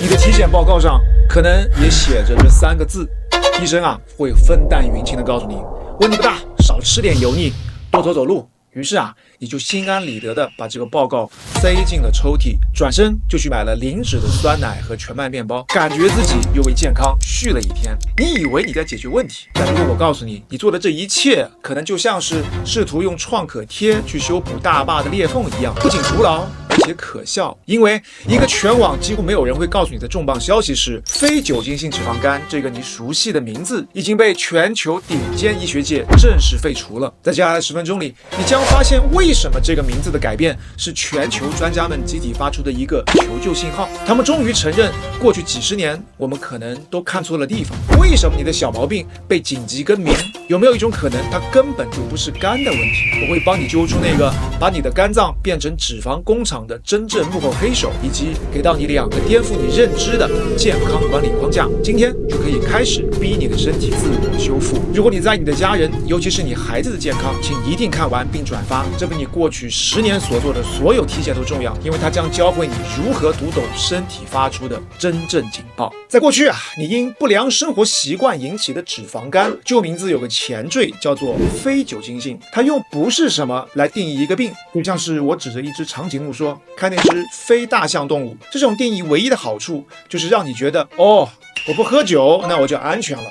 你的体检报告上可能也写着这3个字，医生啊会风淡云轻的告诉你，问题不大，少吃点油腻，多走走路。于是啊，你就心安理得的把这个报告塞进了抽屉，转身就去买了零脂的酸奶和全麦面包，感觉自己又为健康续了一天。你以为你在解决问题，但如果我告诉你，你做的这一切可能就像是试图用创可贴去修补大坝的裂缝一样，不仅徒劳，而且可笑。因为一个全网几乎没有人会告诉你的重磅消息是，非酒精性脂肪肝这个你熟悉的名字已经被全球顶尖医学界正式废除了。在接下来的10分钟里，你将发现为什么这个名字的改变是全球专家们集体发出的一个求救信号。他们终于承认，过去几10年我们可能都看错了地方。为什么你的小毛病被紧急更名？有没有一种可能，它根本就不是肝的问题？我会帮你揪出那个把你的肝脏变成脂肪工厂的真正幕后黑手，以及给到你2个颠覆你认知的健康管理框架。今天就可以开始逼你的身体自我修复。如果你在你的家人，尤其是你孩子的健康，请一定看完并转发，这比你过去10年所做的所有体检都重要，因为它将教会你如何读懂身体发出的真正警报。在过去啊，你因不良生活习惯引起的脂肪肝，旧名字有个前缀叫做非酒精性，它用不是什么来定义一个病，就像是我指着一只长颈鹿说，看那只非大象动物。这种定义唯一的好处就是让你觉得，哦，我不喝酒，那我就安全了。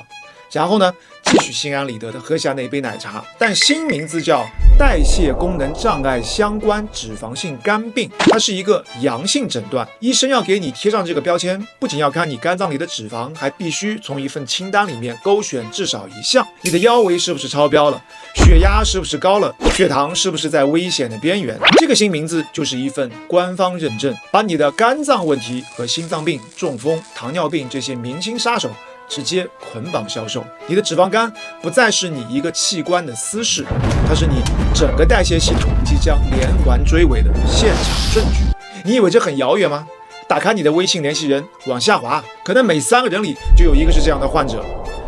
然后呢，继续心安理得地喝下那杯奶茶。但新名字叫代谢功能障碍相关脂肪性肝病，它是一个阳性诊断。医生要给你贴上这个标签，不仅要看你肝脏里的脂肪，还必须从一份清单里面勾选至少1项：你的腰围是不是超标了，血压是不是高了，血糖是不是在危险的边缘。这个新名字就是一份官方认证，把你的肝脏问题和心脏病、中风、糖尿病这些明星杀手直接捆绑销售。你的脂肪肝不再是你一个器官的私事，它是你整个代谢系统即将连环追尾的现场证据。你以为这很遥远吗？打开你的微信联系人，往下滑，可能每3个人里就有1个是这样的患者。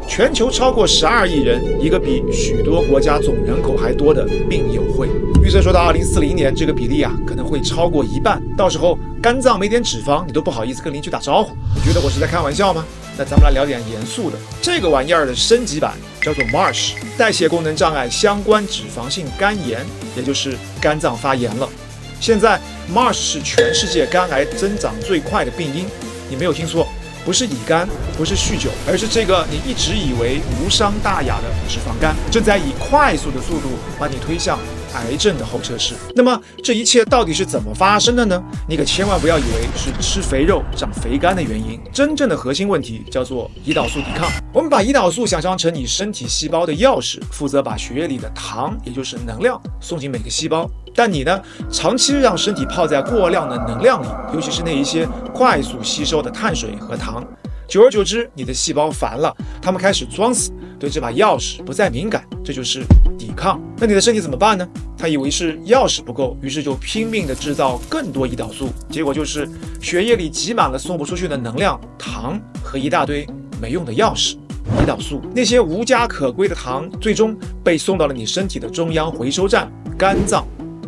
全球超过12亿人，一个比许多国家总人口还多的病友会。预测说到2040年，这个比例啊可能会超过1半。到时候肝脏没点脂肪，你都不好意思跟邻居打招呼。你觉得我是在开玩笑吗？那咱们来聊点严肃的。这个玩意儿的升级版叫做 MASH， 代谢功能障碍相关脂肪性肝炎，也就是肝脏发炎了。现在 MASH 是全世界肝癌增长最快的病因，你没有听错。不是乙肝，不是酗酒，而是这个你一直以为无伤大雅的脂肪肝，正在以快速的速度把你推向癌症的候车室。那么这一切到底是怎么发生的呢？你可千万不要以为是吃肥肉长肥肝的原因，真正的核心问题叫做胰岛素抵抗。我们把胰岛素想象成你身体细胞的钥匙，负责把血液里的糖，也就是能量送进每个细胞。但你呢，长期让身体泡在过量的能量里，尤其是那一些快速吸收的碳水和糖。久而久之，你的细胞烦了，它们开始装死，对这把钥匙不再敏感，这就是抵抗。那你的身体怎么办呢？他以为是钥匙不够，于是就拼命的制造更多胰岛素，结果就是血液里挤满了送不出去的能量、糖和一大堆没用的钥匙。胰岛素，那些无家可归的糖，最终被送到了你身体的中央回收站——肝脏。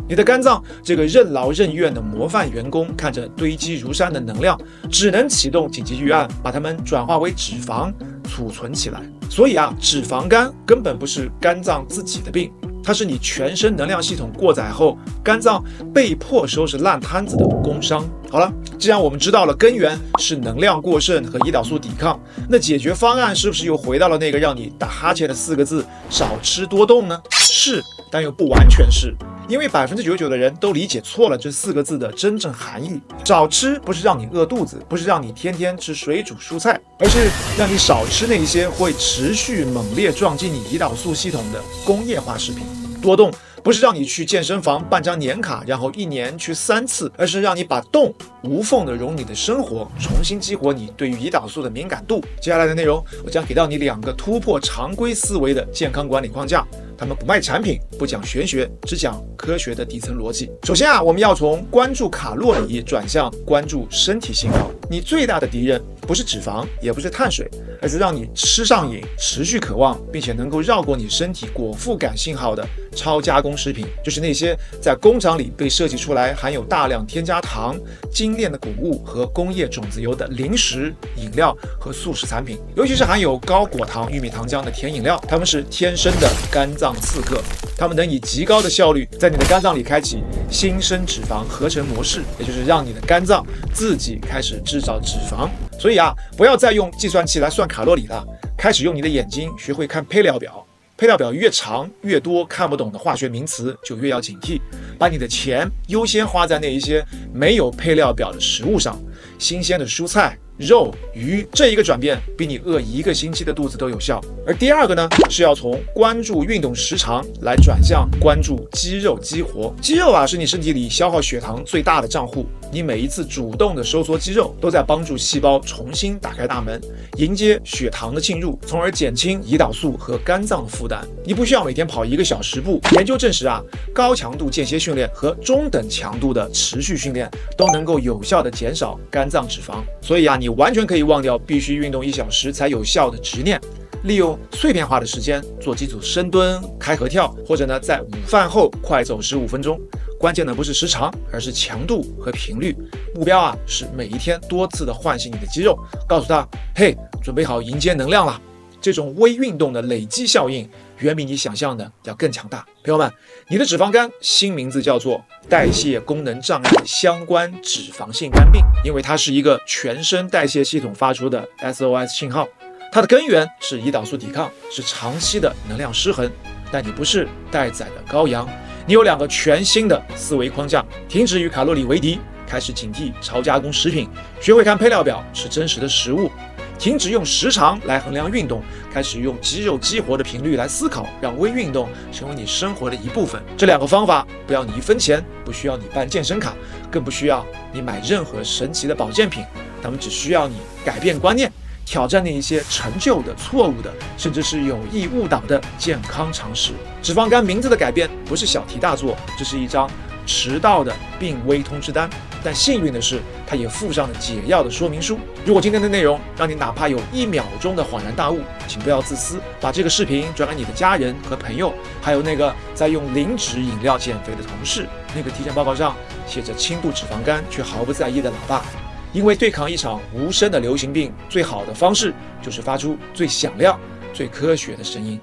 你的肝脏这个任劳任怨的模范员工，看着堆积如山的能量，只能启动紧急预案，把它们转化为脂肪储存起来。所以啊，脂肪肝根本不是肝脏自己的病，它是你全身能量系统过载后，肝脏被迫收拾烂摊子的工伤。好了，既然我们知道了根源是能量过剩和胰岛素抵抗，那解决方案是不是又回到了那个让你打哈欠的4个字：少吃多动呢？是，但又不完全是。因为99%的人都理解错了这4个字的真正含义。少吃不是让你饿肚子，不是让你天天吃水煮蔬菜，而是让你少吃那些会持续猛烈撞击你胰岛素系统的工业化食品。多动不是让你去健身房办张年卡，然后1年去3次，而是让你把动无缝地融你的生活，重新激活你对于胰岛素的敏感度。接下来的内容，我将给到你2个突破常规思维的健康管理框架。他们不卖产品，不讲玄学，只讲科学的底层逻辑。首先啊，我们要从关注卡路里转向关注身体信号。你最大的敌人不是脂肪，也不是碳水，而是让你吃上瘾、持续渴望，并且能够绕过你身体果腹感信号的超加工食品，就是那些在工厂里被设计出来含有大量添加糖、精精炼的谷物和工业种子油的零食、饮料和速食产品，尤其是含有高果糖玉米糖浆的甜饮料，它们是天生的肝脏刺客，它们能以极高的效率在你的肝脏里开启新生脂肪合成模式，也就是让你的肝脏自己开始制造脂肪。所以不要再用计算器来算卡路里了，开始用你的眼睛学会看配料表。配料表越长越多看不懂的化学名词就越要警惕，把你的钱优先花在那一些没有配料表的食物上，新鲜的蔬菜、肉、鱼，这一个转变比你饿1个星期的肚子都有效。而第二个呢，是要从关注运动时长来转向关注肌肉激活。肌肉是你身体里消耗血糖最大的账户，你每一次主动的收缩肌肉，都在帮助细胞重新打开大门，迎接血糖的进入，从而减轻胰岛素和肝脏的负担。你不需要每天跑1个小时步，研究证实高强度间歇训练和中等强度的持续训练都能够有效的减少肝脏脂肪。所以你完全可以忘掉必须运动1小时才有效的执念，利用碎片化的时间做几组深蹲、开合跳，或者在午饭后快走15分钟。关键的不是时长，而是强度和频率。目标是每一天多次的唤醒你的肌肉，告诉他：嘿，准备好迎接能量了。这种微运动的累积效应远比你想象的要更强大。朋友们，你的脂肪肝新名字叫做代谢功能障碍相关脂肪性肝病，因为它是一个全身代谢系统发出的 SOS 信号。它的根源是胰岛素抵抗，是长期的能量失衡。但你不是待宰的羔羊，你有2个全新的思维框架：停止与卡路里为敌，开始警惕超加工食品，学会看配料表，吃真实的食物；停止用时长来衡量运动，开始用肌肉激活的频率来思考，让微运动成为你生活的一部分。这2个方法不要你1分钱，不需要你办健身卡，更不需要你买任何神奇的保健品，它们只需要你改变观念，挑战那一些陈旧的、错误的，甚至是有意误导的健康常识。脂肪肝名字的改变不是小题大做，这是一张迟到的病危通知单。但幸运的是，它也附上了解药的说明书。如果今天的内容让你哪怕有1秒钟的恍然大悟，请不要自私，把这个视频转给你的家人和朋友，还有那个在用零脂饮料减肥的同事，那个体检报告上写着轻度脂肪肝却毫不在意的老爸。因为对抗一场无声的流行病，最好的方式就是发出最响亮、最科学的声音。